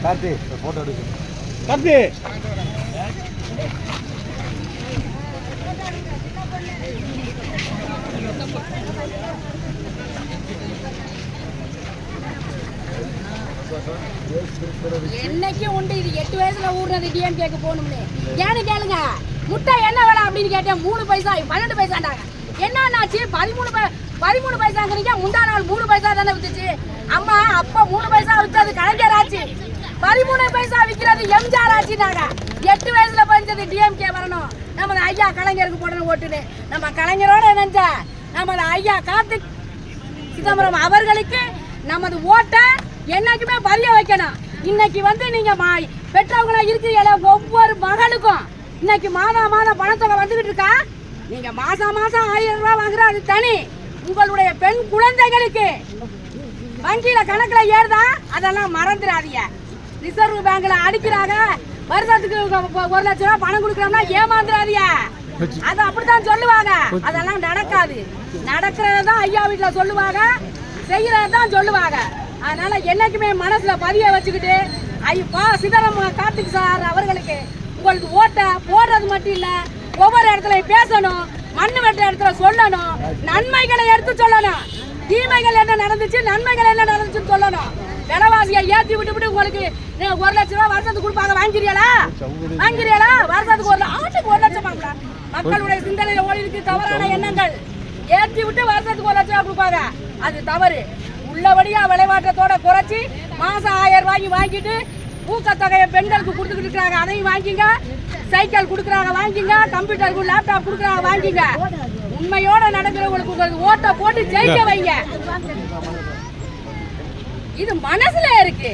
Karthi photo எடுக்க கார்த்தி என்னைக்கு உண்டு இது 8 வயசுல ஊர்னது டிஎம்கேக்கு போகணும்னு ஏன்னு கேளுங்க. முட்டை என்ன விலை அப்படின்னு கேட்டேன். 3 பைசா 12 பைசாண்டாங்க. என்னாச்சு 13 பைசாங்கிறீங்க. முந்தா நாள் 3 பைசா தானே வித்துச்சு. அம்மா அப்ப 3 பைசா வித்தது கலைஞர் ஆச்சு, 13 பைசா விற்கிறது எம்ஜிஆர் ஆச்சுனாங்க. 8 வயசுல பஞ்சது டிஎம்கே வரணும், நமது ஐயா கலைஞருக்கு போடணும் ஓட்டுன்னு. நம்ம கலைஞரோட நினைச்ச நமது ஐயா கார்த்திக் சிதம்பரம் அவர்களுக்கு நமது ஓட்டை என்னைக்குமே பதிய வைக்கணும். இன்னைக்கு வந்து நீங்க பெற்றவங்களா இருக்கிறீங்களா, ஒவ்வொரு மகளுக்கும் இன்னைக்கு மாதம் பணத்தொகை வந்துகிட்டு இருக்கா. நீங்க மாசம் 1000 ரூபாய் வாங்குற அது தனி. உங்களுடைய பெண் குழந்தைகளுக்கு வங்கியில கணக்குல ஏறுதா, அதெல்லாம் மறந்துடாதீங்க. ரிசர்வ் பேங்க்ல அடிக்கிறாங்க, வருஷத்துக்கு 1 லட்சம் ரூபாய் பணம் கொடுக்கறோம்னா ஏமாந்துடாதீங்க. அது அப்படித்தான் சொல்லுவாங்க. அதெல்லாம் நடக்காது. நடக்கிறதான் ஐயா வீட்டுல சொல்லுவாங்க, செய்யறதான் சொல்லுவாங்க. அதனால என்னைக்குமே மனசுல பதிய வச்சுக்கிட்டு ஐயா சிதம்பரம் கார்த்திக் சார் அவர்களுக்கு உங்களுக்கு ஓட்ட போடுறது மட்டும் இல்ல, ஒவ்வொரு இடத்துல பேசணும், மண்ணு வெட்ட இடத்துல சொல்லணும், நன்மைகளை எடுத்து சொல்லணும். தீமைகள் என்ன நடந்துச்சு, நன்மைகள் என்ன நடந்துச்சுன்னு சொல்லணும். விலைவாசியை ஏற்றி விட்டு உங்களுக்கு 1 லட்சம் ரூபாய் வருஷத்துக்கு கொடுப்பாங்க, வாங்கிறீங்களா? வருஷத்துக்கு 1 லட்சம் வாங்கலாம். மக்களுடைய சிந்தனையில ஓடி இருக்கு தவறான எண்ணங்கள். ஏற்றி விட்டு வருஷத்துக்கு 1 லட்சம் ரூபாய் கொடுப்பாங்க, அது தவறு. உள்ளபடியா விலைவாற்றத்தோட குறைச்சி மாசம் 1000 ரூபாய்க்கு வாங்கிட்டு ஊக்கத்தொகையை பெண்களுக்கு கொடுத்துக்கிட்டு இருக்காங்க, அதையும் வாங்கிங்க. சைக்கிள் கொடுக்குறாங்க வாங்கிங்க, கம்ப்யூட்டருக்கு லேப்டாப் கொடுக்குறாங்க வாங்கிங்க. உண்மையோட நடக்கிறவங்களுக்கு உங்களுக்கு ஓட்ட போட்டு ஜெயிக்க வைங்க. இது மனசுல இருக்கு.